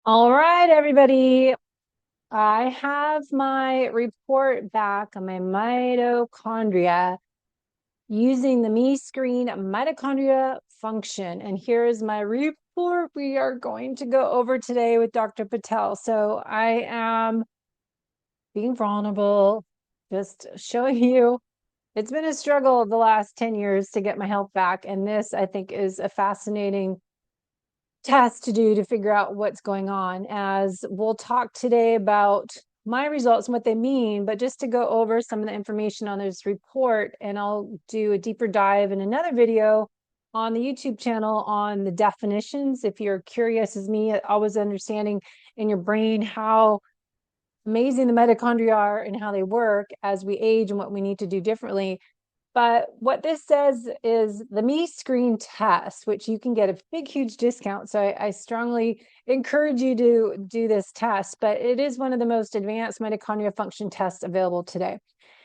All right, everybody. I have my report back on my mitochondria using the mescreen mitochondria function. And here is my report we are going to go over today with Dr. Patel. So I am being vulnerable, just showing you it's been a struggle the last 10 years to get my health back. And this, I think, is a fascinating test to do to figure out what's going on, as we'll talk today about my results and what they mean, but just to go over some of the information on this report, and I'll do a deeper dive in another video on the YouTube channel on the definitions. If you're curious as me, always understanding in your brain how amazing the mitochondria are and how they work as we age and what we need to do differently. But what this says is the mescreen test, which you can get a big, huge discount. So I strongly encourage you to do this test, but it is one of the most advanced mitochondria function tests available today.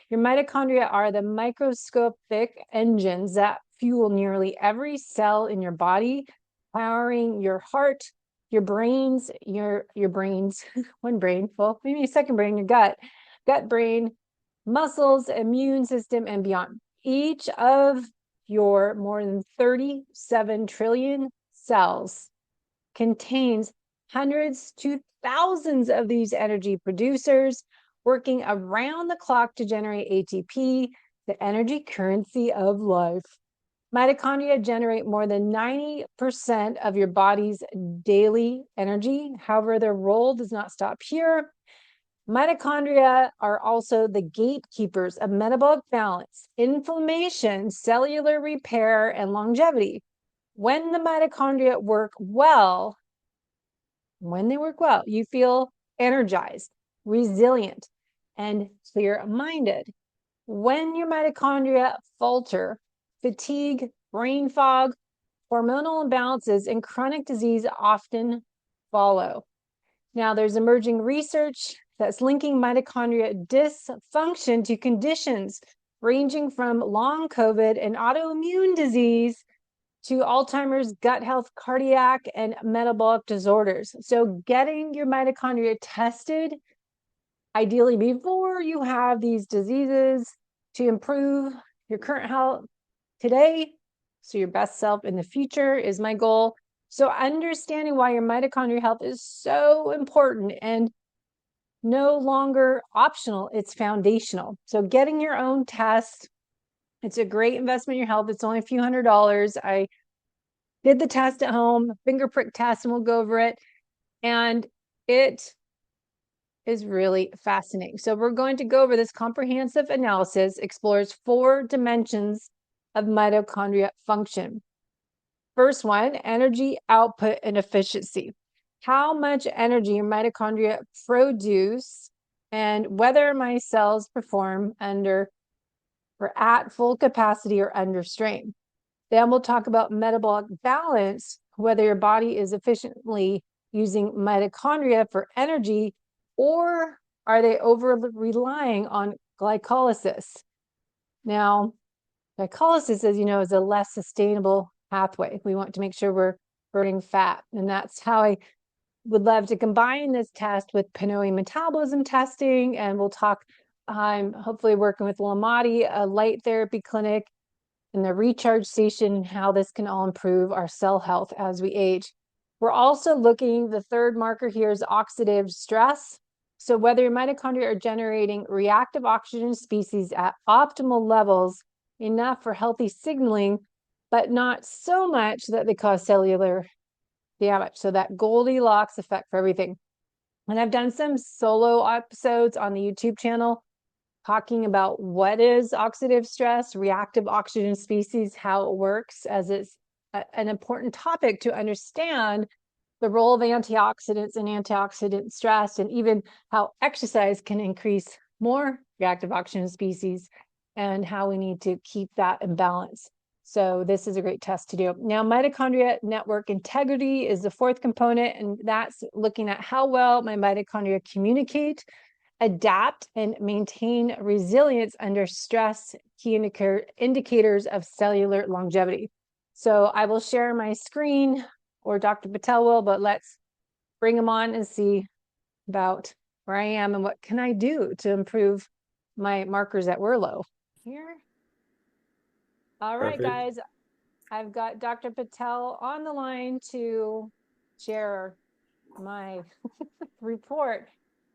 Your mitochondria are the microscopic engines that fuel nearly every cell in your body, powering your heart, your brains, your brains, one brain, well, maybe a second brain, your gut brain, muscles, immune system, and beyond. Each of your more than 37 trillion cells contains hundreds to thousands of these energy producers working around the clock to generate ATP, the energy currency of life. Mitochondria generate more than 90% of your body's daily energy. However, their role does not stop here. Mitochondria are also the gatekeepers of metabolic balance, inflammation, cellular repair, and longevity. When the mitochondria work well, you feel energized, resilient, and clear-minded. When your mitochondria falter, fatigue, brain fog, hormonal imbalances, and chronic disease often follow. Now, there's emerging research that's linking mitochondria dysfunction to conditions ranging from long COVID and autoimmune disease to Alzheimer's, gut health, cardiac, and metabolic disorders. So getting your mitochondria tested, ideally before you have these diseases, to improve your current health today, so your best self in the future, is my goal. So understanding why your mitochondrial health is so important and no longer optional, it's foundational. So getting your own test, it's a great investment in your health. It's only a few $100s. I did the test at home, finger prick test, and we'll go over it. And it is really fascinating. So we're going to go over this comprehensive analysis, explores 4 dimensions of mitochondria function. First one, energy output and efficiency. How much energy your mitochondria produce and whether my cells perform under or at full capacity or under strain. Then we'll talk about metabolic balance, whether your body is efficiently using mitochondria for energy or are they over relying on glycolysis. Now, glycolysis, as you know, is a less sustainable pathway. We want to make sure we're burning fat. And that's how I would love to combine this test with Pinoy metabolism testing. And we'll talk, I'm hopefully working with Lamati, a light therapy clinic, and the recharge station, and how this can all improve our cell health as we age. We're also looking, the third marker here is oxidative stress. So whether your mitochondria are generating reactive oxygen species at optimal levels, enough for healthy signaling, but not so much that they cause cellular damage. So that Goldilocks effect for everything. And I've done some solo episodes on the YouTube channel talking about what is oxidative stress, reactive oxygen species, how it works, as it's an important topic to understand the role of antioxidants and antioxidant stress, and even how exercise can increase more reactive oxygen species and how we need to keep that in balance. So this is a great test to do. Now, mitochondria network integrity is the 4th component, and that's looking at how well my mitochondria communicate, adapt, and maintain resilience under stress, key indicators of cellular longevity. So I will share my screen, or Dr. Patel will, but let's bring them on and see about where I am and what can I do to improve my markers that were low. Here. All right, Perfect. guys. I've got Dr. Patel on the line to share my report,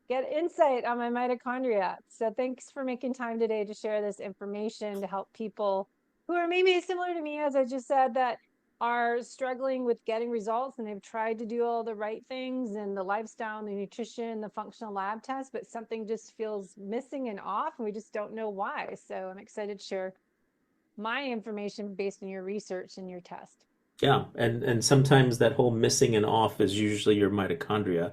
get insight on my mitochondria. So thanks for making time today to share this information to help people who are maybe similar to me, as I just said, that are struggling with getting results, and they've tried to do all the right things and the lifestyle, the nutrition, the functional lab test, but something just feels missing and off, and we just don't know why. So I'm excited to share my information based on your research and your test. Yeah, and sometimes that whole missing and off is usually your mitochondria,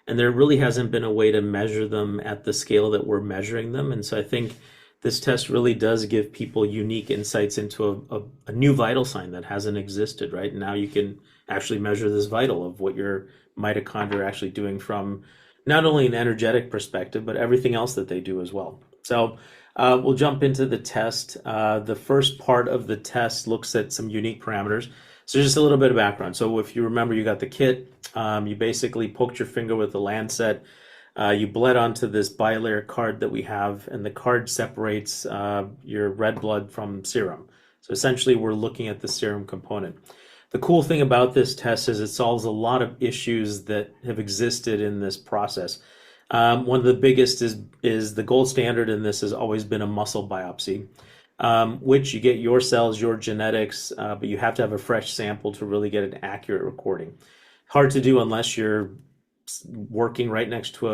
and there really hasn't been a way to measure them at the scale that we're measuring them. And so I think this test really does give people unique insights into a new vital sign that hasn't existed, right? Now you can actually measure this vital of what your mitochondria are actually doing from not only an energetic perspective, but everything else that they do as well. So we'll jump into the test. The first part of the test looks at some unique parameters. So just a little bit of background. So if you remember, you got the kit. You basically poked your finger with a lancet. You bled onto this bilayer card that we have, and the card separates your red blood from serum. So essentially, we're looking at the serum component. The cool thing about this test is it solves a lot of issues that have existed in this process. One of the biggest is the gold standard in this has always been a muscle biopsy, which you get your cells, your genetics, but you have to have a fresh sample to really get an accurate recording. Hard to do unless you're working right next to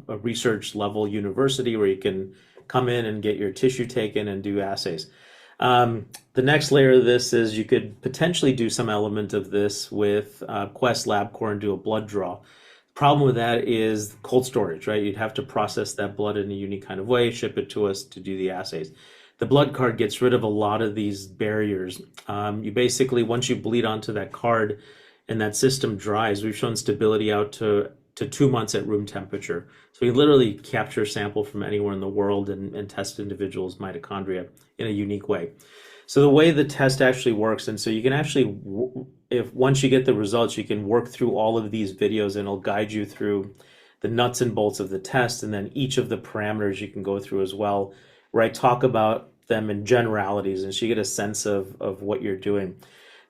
a research level university where you can come in and get your tissue taken and do assays. The next layer of this is you could potentially do some element of this with Quest LabCorp and do a blood draw. Problem with that is cold storage, right? You'd have to process that blood in a unique kind of way, ship it to us to do the assays. The blood card gets rid of a lot of these barriers. You basically, once you bleed onto that card and that system dries, we've shown stability out to 2 months at room temperature. So we literally capture a sample from anywhere in the world and test individuals' mitochondria in a unique way. So the way the test actually works, and so you can actually, if once you get the results, you can work through all of these videos and it'll guide you through the nuts and bolts of the test, and then each of the parameters you can go through as well, where I talk about them in generalities, and so you get a sense of what you're doing.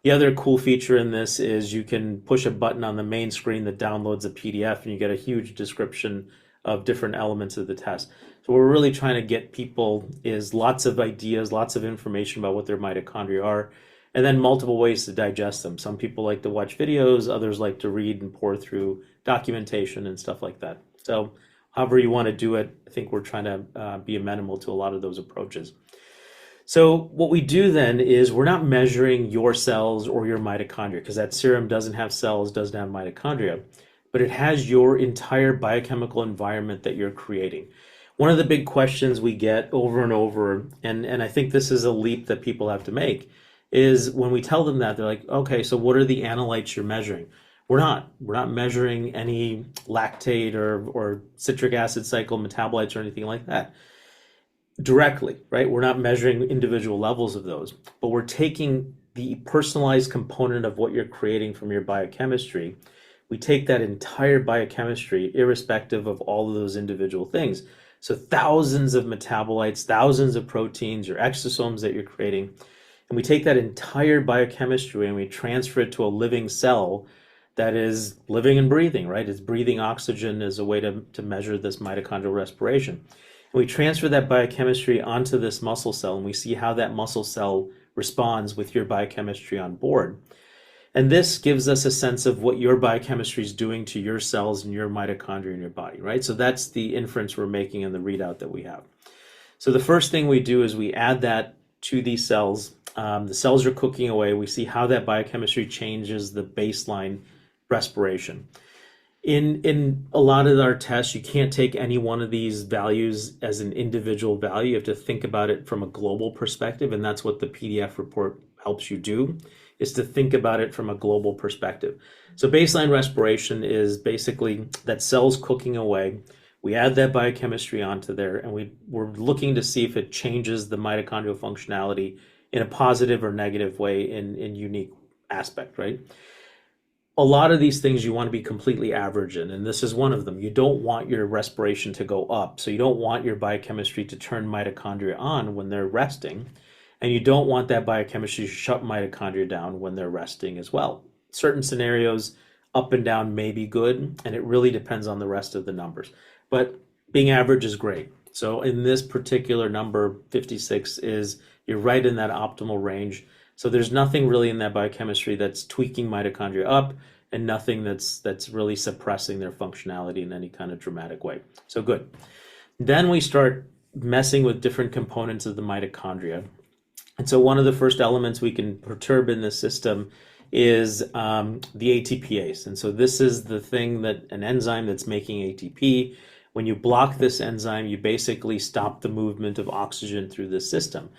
The other cool feature in this is you can push a button on the main screen that downloads a PDF, and you get a huge description of different elements of the test. So what we're really trying to get people is lots of ideas, lots of information about what their mitochondria are, and then multiple ways to digest them. Some people like to watch videos, others like to read and pour through documentation and stuff like that. So however you want to do it, I think we're trying to be amenable to a lot of those approaches. So what we do then is we're not measuring your cells or your mitochondria, because that serum doesn't have cells, doesn't have mitochondria, but it has your entire biochemical environment that you're creating. One of the big questions we get over and over, and I think this is a leap that people have to make, is when we tell them that, they're like, okay, so what are the analytes you're measuring? We're not measuring any lactate or citric acid cycle metabolites or anything like that directly, right? We're not measuring individual levels of those, but we're taking the personalized component of what you're creating from your biochemistry. We take that entire biochemistry, irrespective of all of those individual things. So thousands of metabolites, thousands of proteins, your exosomes that you're creating, and we take that entire biochemistry and we transfer it to a living cell that is living and breathing, right? It's breathing oxygen as a way to measure this mitochondrial respiration. And we transfer that biochemistry onto this muscle cell, and we see how that muscle cell responds with your biochemistry on board. And this gives us a sense of what your biochemistry is doing to your cells and your mitochondria in your body, right? So that's the inference we're making in the readout that we have. So the first thing we do is we add that to these cells. The cells are cooking away. We see how that biochemistry changes the baseline respiration. In a lot of our tests, you can't take any one of these values as an individual value. You have to think about it from a global perspective, and that's what the PDF report helps you do, is to think about it from a global perspective. So baseline respiration is basically that cells cooking away. We add that biochemistry onto there, and we're looking to see if it changes the mitochondrial functionality in a positive or negative way in unique aspect, right? a lot of these things you want to be completely average in, and this is one of them. You don't want your respiration to go up, so you don't want your biochemistry to turn mitochondria on when they're resting, and you don't want that biochemistry to shut mitochondria down when they're resting as well. Certain scenarios, up and down may be good, and it really depends on the rest of the numbers. But being average is great. So in this particular number, 56 is, you're right in that optimal range. So there's nothing really in that biochemistry that's tweaking mitochondria up, and nothing that's really suppressing their functionality in any kind of dramatic way. So good. Then we start messing with different components of the mitochondria. And so one of the first elements we can perturb in the system is the ATPase. And so this is the thing, that an enzyme that's making ATP. When you block this enzyme, you basically stop the movement of oxygen through the system.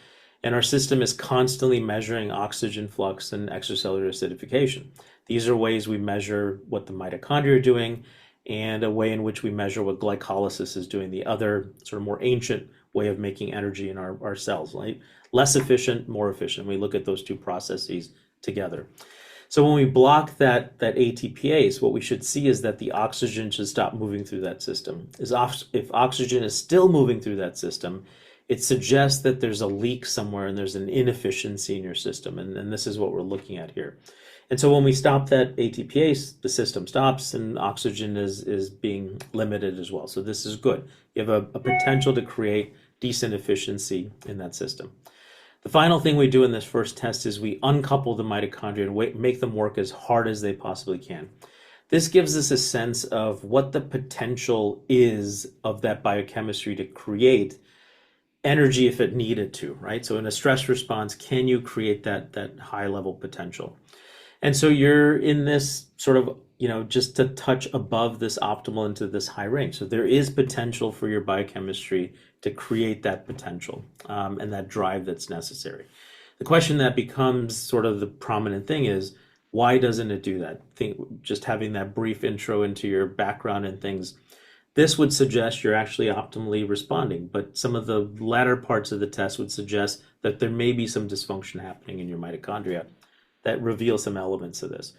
And our system is constantly measuring oxygen flux and extracellular acidification. These are ways we measure what the mitochondria are doing, and a way in which we measure what glycolysis is doing, the other sort of more ancient way of making energy in our cells, right? Less efficient, more efficient. We look at those two processes together. So when we block that ATPase, what we should see is that the oxygen should stop moving through that system. If oxygen is still moving through that system, it suggests that there's a leak somewhere and there's an inefficiency in your system. And this is what we're looking at here. And so when we stop that ATPase, the system stops and oxygen is being limited as well. So this is good. You have a potential to create decent efficiency in that system. The final thing we do in this first test is we uncouple the mitochondria and make them work as hard as they possibly can. This gives us a sense of what the potential is of that biochemistry to create energy if it needed to, right? So in a stress response, can you create that high level potential? And so you're in this sort of, just to touch above this optimal into this high range. So there is potential for your biochemistry to create that potential and that drive that's necessary. The question that becomes sort of the prominent thing is, why doesn't it do that? Just having that brief intro into your background and things, this would suggest you're actually optimally responding, but some of the latter parts of the test would suggest that there may be some dysfunction happening in your mitochondria that reveal some elements of this.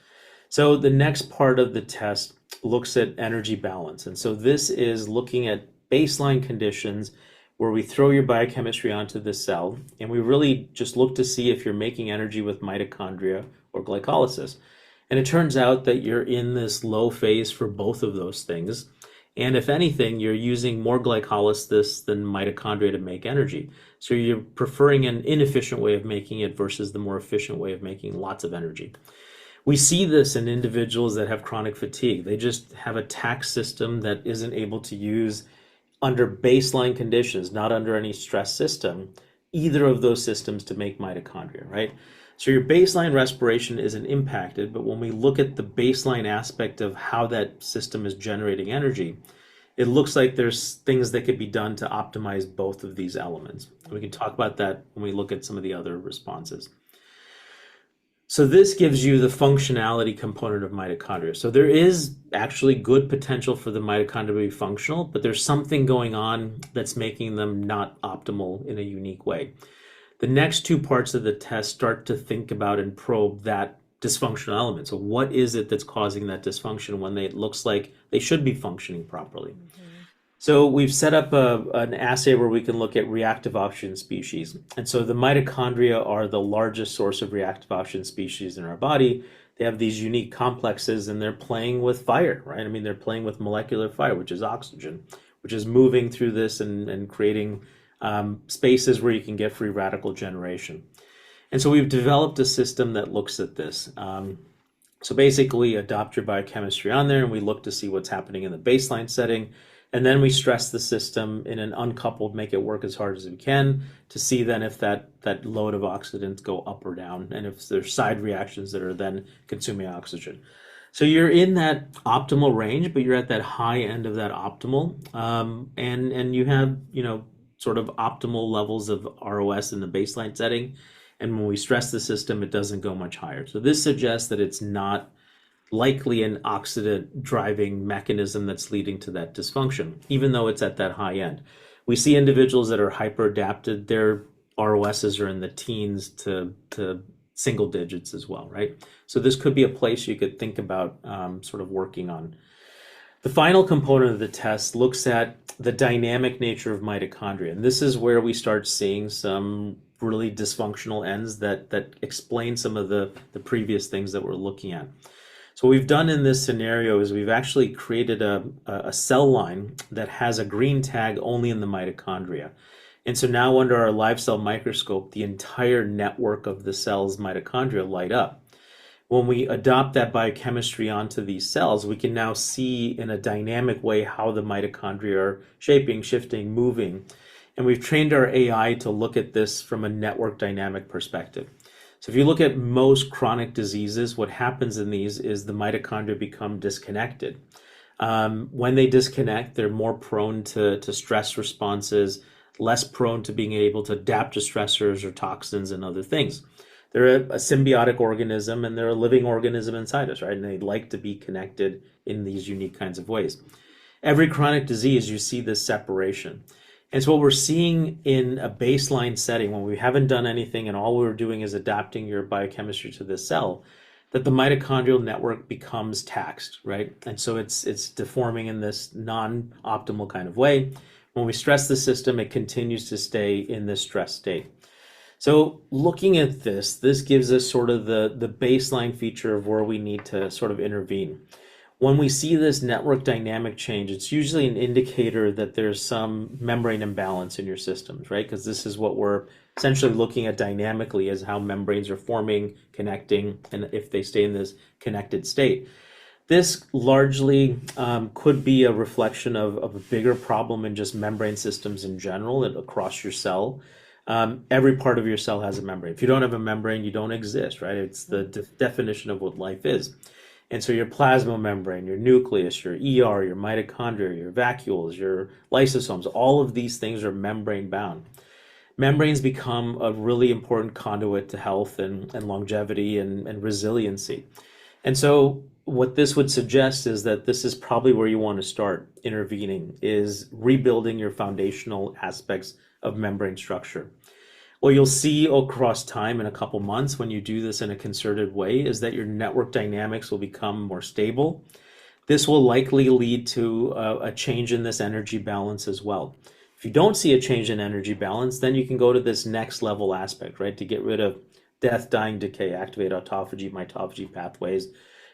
So the next part of the test looks at energy balance. And so this is looking at baseline conditions where we throw your biochemistry onto the cell, and we really just look to see if you're making energy with mitochondria or glycolysis. And it turns out that you're in this low phase for both of those things. And if anything, you're using more glycolysis than mitochondria to make energy. So you're preferring an inefficient way of making it versus the more efficient way of making lots of energy. We see this in individuals that have chronic fatigue. They just have a tax system that isn't able to use, under baseline conditions, not under any stress system, either of those systems to make mitochondria, right? So your baseline respiration isn't impacted, but when we look at the baseline aspect of how that system is generating energy, it looks like there's things that could be done to optimize both of these elements. We can talk about that when we look at some of the other responses. So this gives you the functionality component of mitochondria. So there is actually good potential for the mitochondria to be functional, but there's something going on that's making them not optimal in a unique way. The next two parts of the test start to think about and probe that dysfunctional element. So what is it that's causing that dysfunction when it looks like they should be functioning properly? Mm-hmm. So we've set up an assay where we can look at reactive oxygen species. And so the mitochondria are the largest source of reactive oxygen species in our body. They have these unique complexes and they're playing with fire, right? I mean, they're playing with molecular fire, which is oxygen, which is moving through this and creating spaces where you can get free radical generation. And so we've developed a system that looks at this. So basically adopt your biochemistry on there and we look to see what's happening in the baseline setting. And then we stress the system in an uncoupled, make it work as hard as we can to see then if that load of oxidants go up or down and if there's side reactions that are then consuming oxygen. So you're in that optimal range, but you're at that high end of that optimal. And you have, sort of optimal levels of ROS in the baseline setting. And when we stress the system, it doesn't go much higher. So this suggests that it's not likely an oxidant driving mechanism that's leading to that dysfunction, even though it's at that high end. We see individuals that are hyper adapted, their ROSs are in the teens to single digits as well, right? So this could be a place you could think about sort of working on. The final component of the test looks at the dynamic nature of mitochondria. And this is where we start seeing some really dysfunctional ends that explain some of the previous things that we're looking at. So what we've done in this scenario is we've actually created a cell line that has a green tag only in the mitochondria. And so now under our live cell microscope, the entire network of the cell's mitochondria light up. When we adopt that biochemistry onto these cells, we can now see in a dynamic way how the mitochondria are shaping, shifting, moving. And we've trained our AI to look at this from a network dynamic perspective. So if you look at most chronic diseases, what happens in these is the mitochondria become disconnected. When they disconnect, they're more prone to stress responses, less prone to being able to adapt to stressors or toxins and other things. They're a symbiotic organism and they're a living organism inside us, right? And they like to be connected in these unique kinds of ways. Every chronic disease, you see this separation. And so what we're seeing in a baseline setting, when we haven't done anything and all we're doing is adapting your biochemistry to this cell, that the mitochondrial network becomes taxed, right? And so it's deforming in this non-optimal kind of way. When we stress the system, it continues to stay in this stress state. So looking at this gives us sort of the baseline feature of where we need to sort of intervene. When we see this network dynamic change, it's usually an indicator that there's some membrane imbalance in your systems, right? Because this is what we're essentially looking at dynamically as how membranes are forming, connecting, and if they stay in this connected state. This largely could be a reflection of a bigger problem in just membrane systems in general and across your cell. Every part of your cell has a membrane. If you don't have a membrane, you don't exist, right? It's the definition of what life is. And so your plasma membrane, your nucleus, your ER, your mitochondria, your vacuoles, your lysosomes, all of these things are membrane bound. Membranes become a really important conduit to health and longevity and resiliency. And so what this would suggest is that this is probably where you want to start intervening, is rebuilding your foundational aspects of membrane structure. What you'll see across time in a couple months when you do this in a concerted way is that your network dynamics will become more stable. This will likely lead to a change in this energy balance as well. If you don't see a change in energy balance, then you can go to this next level aspect, right? To get rid of death, dying, decay, activate autophagy, mitophagy pathways.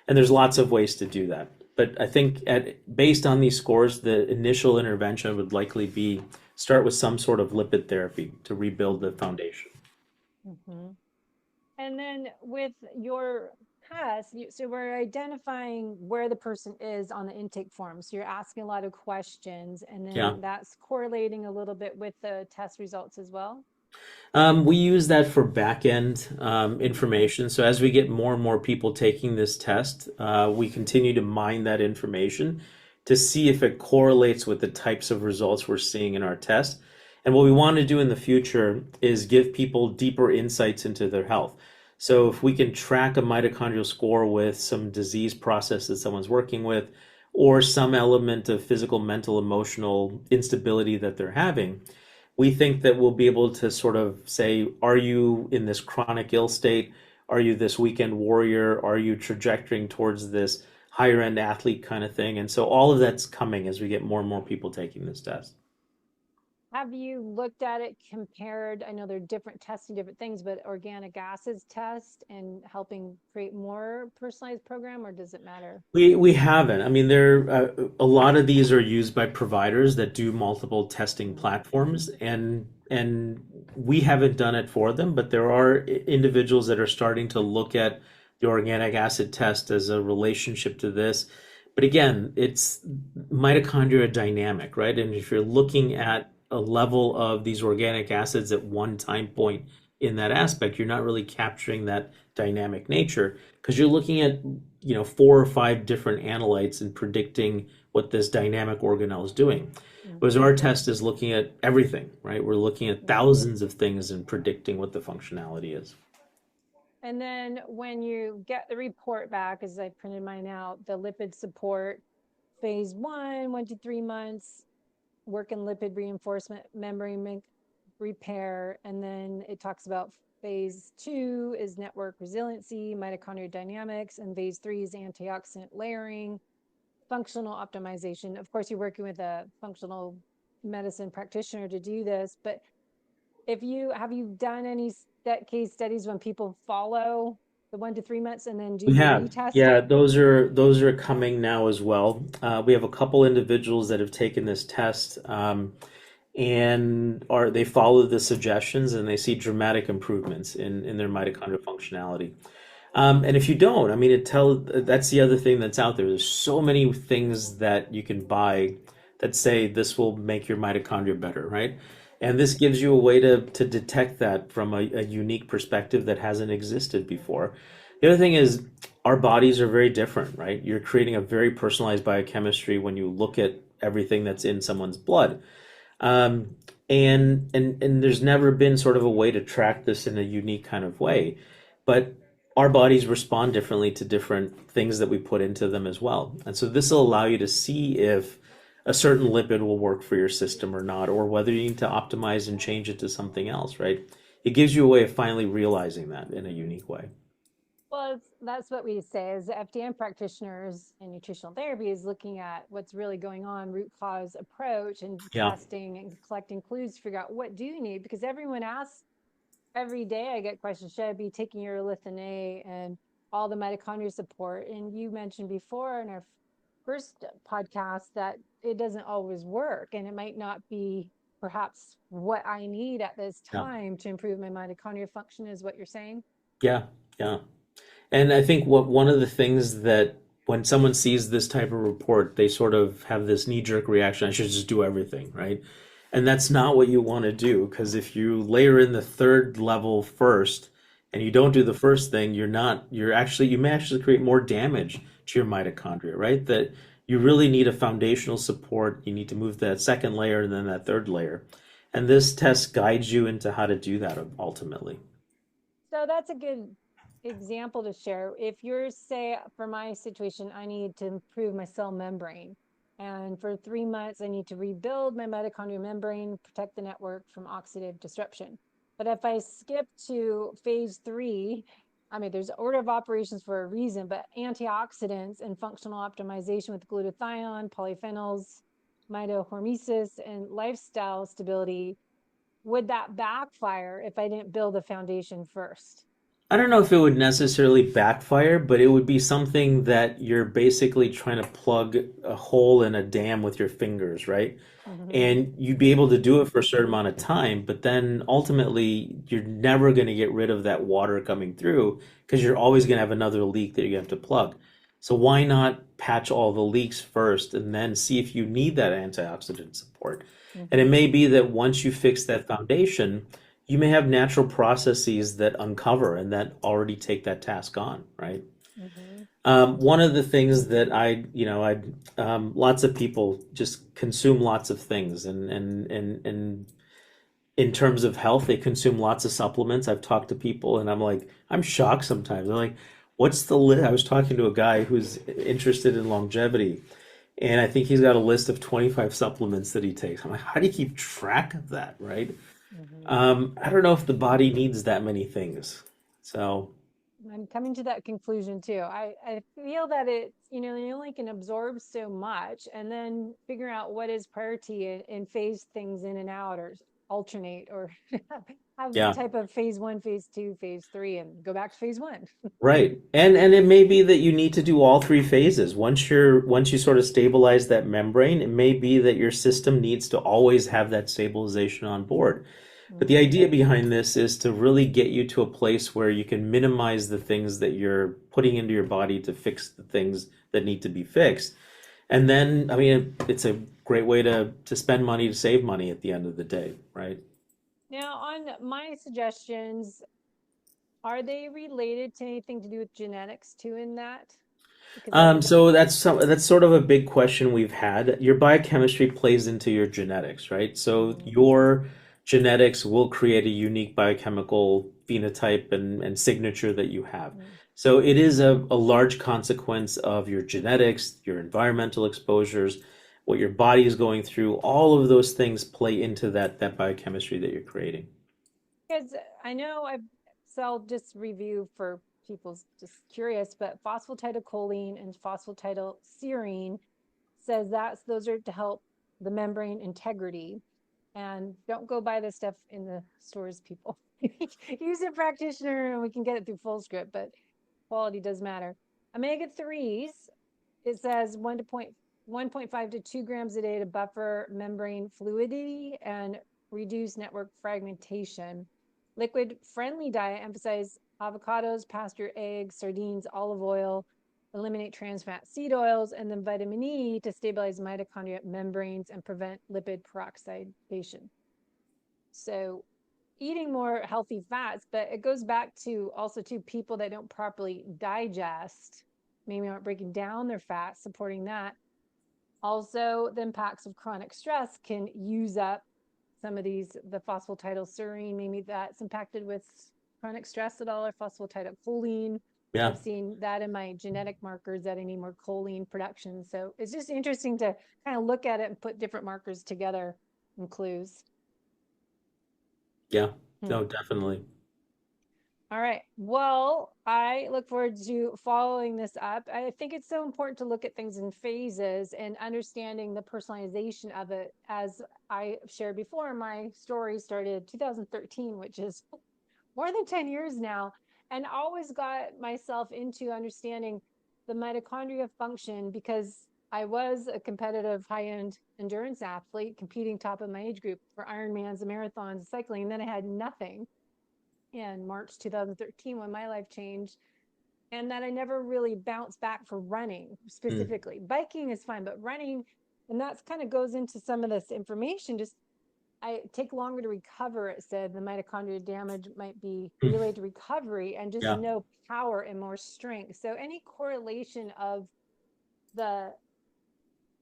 And there's lots of ways to do that. But I think based on these scores, the initial intervention would likely be start with some sort of lipid therapy to rebuild the foundation. Mhm. And then with your test, so we're identifying where the person is on the intake form. So you're asking a lot of questions, and Yeah. then that's correlating a little bit with the test results as well. We use that for back end information. So as we get more and more people taking this test, we continue to mine that information to see if it correlates with the types of results we're seeing in our test. And what we want to do in the future is give people deeper insights into their health. So if we can track a mitochondrial score with some disease process that someone's working with, or some element of physical, mental, emotional instability that they're having, we think that we'll be able to sort of say, are you in this chronic ill state? Are you this weekend warrior? Are you trajectorying towards this higher end athlete kind of thing? And so all of that's coming as we get more and more people taking this test. Have you looked at it compared? I know they're different testing different things, but organic acids test and helping create more personalized program, or does it matter? We haven't. I mean, there a lot of these are used by providers that do multiple testing platforms, and we haven't done it for them. But there are individuals that are starting to look at the organic acid test as a relationship to this. But again, it's mitochondria dynamic, right? And if you're looking at a level of these organic acids at one time point in that aspect, you're not really capturing that dynamic nature because you're looking at 4 or 5 different analytes and predicting what this dynamic organelle is doing. Whereas our test is looking at everything, right? We're looking at thousands of things and predicting what the functionality is. And then when you get the report back, as I printed mine out, the lipid support phase 1 to 3 months, work in lipid reinforcement, membrane repair, and then it talks about Phase 2 is network resiliency, mitochondrial dynamics, and phase 3 is antioxidant layering, functional optimization. Of course, you're working with a functional medicine practitioner to do this, but if you have you done any case studies when people follow the 1 to 3 months and then do We the have, yeah, retesting? those are coming now as well. We have a couple individuals that have taken this test, and are they follow the suggestions and they see dramatic improvements in their mitochondrial functionality. And if you don't, I mean, that's the other thing that's out there. There's so many things that you can buy that say this will make your mitochondria better, right? And this gives you a way to detect that from a unique perspective that hasn't existed before. The other thing is our bodies are very different, right? You're creating a very personalized biochemistry when you look at everything that's in someone's blood. Um, and there's never been sort of a way to track this in a unique kind of way. But our bodies respond differently to different things that we put into them as well. And so this will allow you to see if a certain lipid will work for your system or not, or whether you need to optimize and change it to something else, right? It gives you a way of finally realizing that in a unique way. Well, that's what we say as FDN practitioners in nutritional therapy is looking at what's really going on, root cause approach, and Yeah. testing and collecting clues to figure out what do you need, because everyone asks every day. I get questions, should I be taking your lithin A and all the mitochondria support? And you mentioned before in our first podcast that it doesn't always work, and it might not be perhaps what I need at this Yeah. time to improve my mitochondria function, is what you're saying. Yeah. Yeah. And I think what one of the things that when someone sees this type of report, they sort of have this knee-jerk reaction, I should just do everything, right? And that's not what you want to do, because if you layer in the third level first and you don't do the first thing, you may actually create more damage to your mitochondria, right? That you really need a foundational support. You need to move that second layer and then that third layer. And this test guides you into how to do that ultimately. So that's a good example to share. If you're, say, for my situation, I need to improve my cell membrane. And for 3 months, I need to rebuild my mitochondrial membrane, protect the network from oxidative disruption. But if I skip to phase 3, I mean, there's order of operations for a reason, but antioxidants and functional optimization with glutathione, polyphenols, mitohormesis, and lifestyle stability, would that backfire if I didn't build a foundation first? I don't know if it would necessarily backfire, but it would be something that you're basically trying to plug a hole in a dam with your fingers, right? Mm-hmm. And you'd be able to do it for a certain amount of time, but then ultimately you're never going to get rid of that water coming through because you're always going to have another leak that you have to plug. So why not patch all the leaks first and then see if you need that antioxidant support? And it Mm-hmm. may be that once you fix that foundation, you may have natural processes that uncover and that already take that task on, right? Mm-hmm. One of the things that lots of people just consume lots of things, and in terms of health, they consume lots of supplements. I've talked to people, and I'm shocked sometimes. I'm like, what's the list? I was talking to a guy who's interested in longevity, and I think he's got a list of 25 supplements that he takes. I'm like, how do you keep track of that, right? Mm-hmm. I don't know if the body needs that many things. So, I'm coming to that conclusion too. I feel that it's, you only can absorb so much, and then figure out what is priority, and phase things in and out, or alternate, or have yeah, type of phase 1, phase 2, phase 3, and go back to phase 1. right. And it may be that you need to do all three phases. Once you sort of stabilize that membrane, it may be that your system needs to always have that stabilization on board. But the Mm-hmm. idea behind this is to really get you to a place where you can minimize the things that you're putting into your body to fix the things that need to be fixed. And then, I mean, it's a great way to spend money to save money at the end of the day, right? Now, on my suggestions, are they related to anything to do with genetics too in that? Because So that's sort of a big question we've had. Your biochemistry plays into your genetics, right? So Mhm. your genetics will create a unique biochemical phenotype and signature that you have. Mm. So it is a large consequence of your genetics, your environmental exposures, what your body is going through. All of those things play into that biochemistry that you're creating. Because I know I've So I'll just review for people's just curious, but phosphatidylcholine and phosphatidylserine says those are to help the membrane integrity. And don't go buy this stuff in the stores, people. Use a practitioner and we can get it through Fullscript, but quality does matter. Omega 3s, it says 1.5 to 2 grams a day to buffer membrane fluidity and reduce network fragmentation. Liquid friendly diet emphasize avocados, pasture eggs, sardines, olive oil, eliminate trans fat seed oils, and then vitamin E to stabilize mitochondria membranes and prevent lipid peroxidation. So eating more healthy fats, but it goes back to also to people that don't properly digest, maybe aren't breaking down their fats, supporting that. Also, the impacts of chronic stress can use up some of these, the phosphatidylserine, maybe that's impacted with chronic stress at all, or phosphatidylcholine. Yeah. I've seen that in my genetic markers that I need more choline production. So it's just interesting to kind of look at it and put different markers together and clues. Yeah. No, definitely. All right. Well, I look forward to following this up. I think it's so important to look at things in phases and understanding the personalization of it. As I shared before, my story started 2013, which is more than 10 years now, and always got myself into understanding the mitochondria function because I was a competitive high-end endurance athlete competing top of my age group for Ironmans and marathons and cycling. And then I had nothing in March 2013 when my life changed, and that I never really bounced back for running specifically. Biking is fine, but running, and that's kind of goes into some of this information. Just I take longer to recover, it said the mitochondrial damage might be related to recovery and just Yeah. no power and more strength. So any correlation of the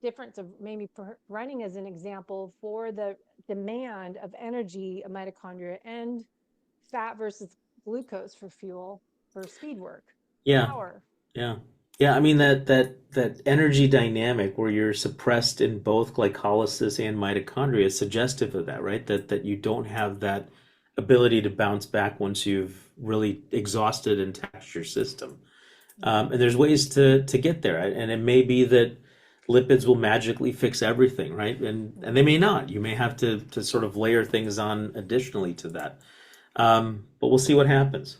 difference of maybe running as an example for the demand of energy of mitochondria and fat versus glucose for fuel for speed work, Yeah. power. Yeah. Yeah, I mean that energy dynamic where you're suppressed in both glycolysis and mitochondria is suggestive of that, right? That you don't have that ability to bounce back once you've really exhausted and taxed your system. And there's ways to get there, right? And it may be that lipids will magically fix everything, right? And they may not. You may have to sort of layer things on additionally to that. But we'll see what happens.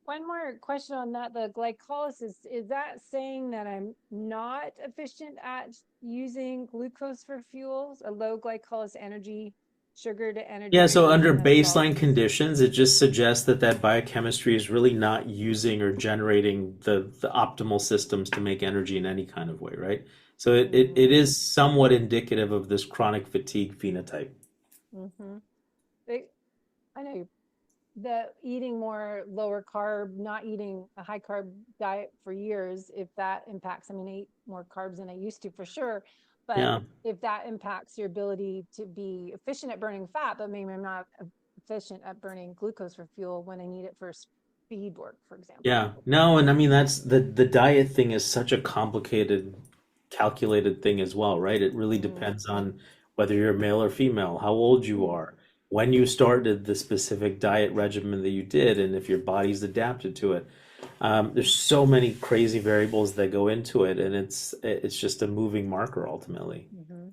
One more question on that. The glycolysis, is that saying that I'm not efficient at using glucose for fuels, a low glycolysis energy, sugar to energy Yeah, so ratio under for baseline metabolism? conditions, it just suggests that biochemistry is really not using or generating the optimal systems to make energy in any kind of way, right? So it is somewhat indicative of this chronic fatigue phenotype. Mm-hmm. I know the eating more lower carb, not eating a high carb diet for years, if that impacts, I mean, I eat more carbs than I used to for sure, but Yeah, if that impacts your ability to be efficient at burning fat, but maybe I'm not efficient at burning glucose for fuel when I need it for speed work, for example. yeah. No, and I mean that's the diet thing is such a complicated, calculated thing as well, right? It really depends on whether you're male or female, how old you Mm-hmm. are, when you started the specific diet regimen that you did, and if your body's adapted to it. There's so many crazy variables that go into it, and it's just a moving marker ultimately. Mm-hmm.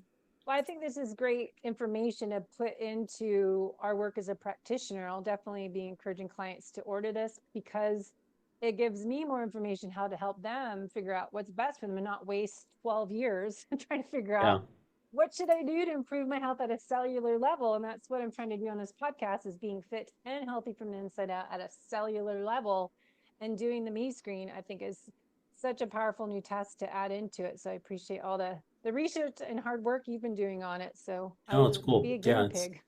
Well, I think this is great information to put into our work as a practitioner. I'll definitely be encouraging clients to order this because it gives me more information how to help them figure out what's best for them and not waste 12 years trying to figure Yeah, out what should I do to improve my health at a cellular level. And that's what I'm trying to do on this podcast is being fit and healthy from the inside out at a cellular level. And doing the mescreen, I think, is such a powerful new test to add into it. So I appreciate all the research and hard work you've been doing on it. So I no, it's will be cool. a guinea Yeah, it's pig.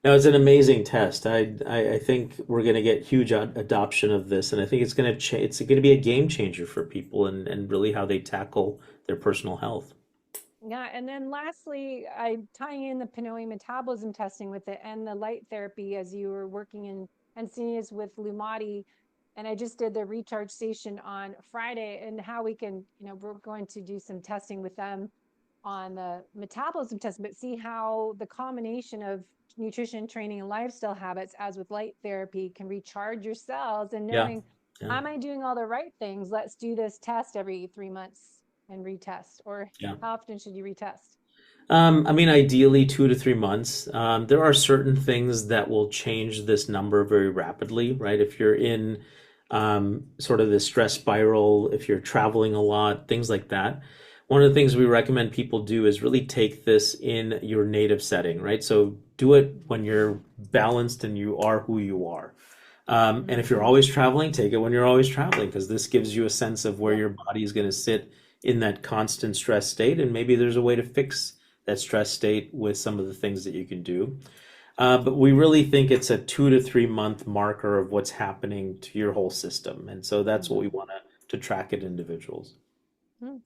no, it's an amazing test. I think we're going to get huge adoption of this, and I think it's going to be a game changer for people and really how they tackle their personal health. Yeah. And then lastly, I tying in the Pinoy metabolism testing with it and the light therapy as you were working in Encinitas with Lumati. And I just did the recharge station on Friday and how we can, we're going to do some testing with them on the metabolism test, but see how the combination of nutrition, training, and lifestyle habits, as with light therapy, can recharge your cells. And Yeah. knowing, Yeah. am I doing all the right things? Let's do this test every 3 months and retest. Or Yeah. how often should you retest? I mean, ideally 2 to 3 months. There are certain things that will change this number very rapidly, right? If you're in sort of the stress spiral, if you're traveling a lot, things like that. One of the things we recommend people do is really take this in your native setting, right? So do it when you're balanced and you are who you are. And if you're Mm-hmm. always traveling, take it when you're always traveling, because this gives you a sense of where Yep. your body is going to sit in that constant stress state. And maybe there's a way to fix that stress state with some of the things that you can do. But we really think it's a 2 to 3 month marker of what's happening to your whole system. And so that's what we Mm-hmm. want to track in individuals. Hmm.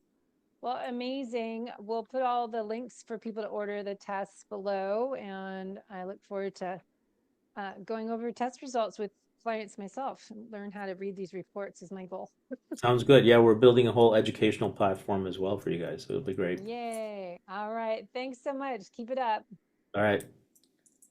Well, amazing. We'll put all the links for people to order the tests below, and I look forward to going over test results with clients myself. Learn how to read these reports is my goal. Sounds good. Yeah, we're building a whole educational platform as well for you guys. So it'll be great. Yay. All right. Thanks so much. Keep it up. All right.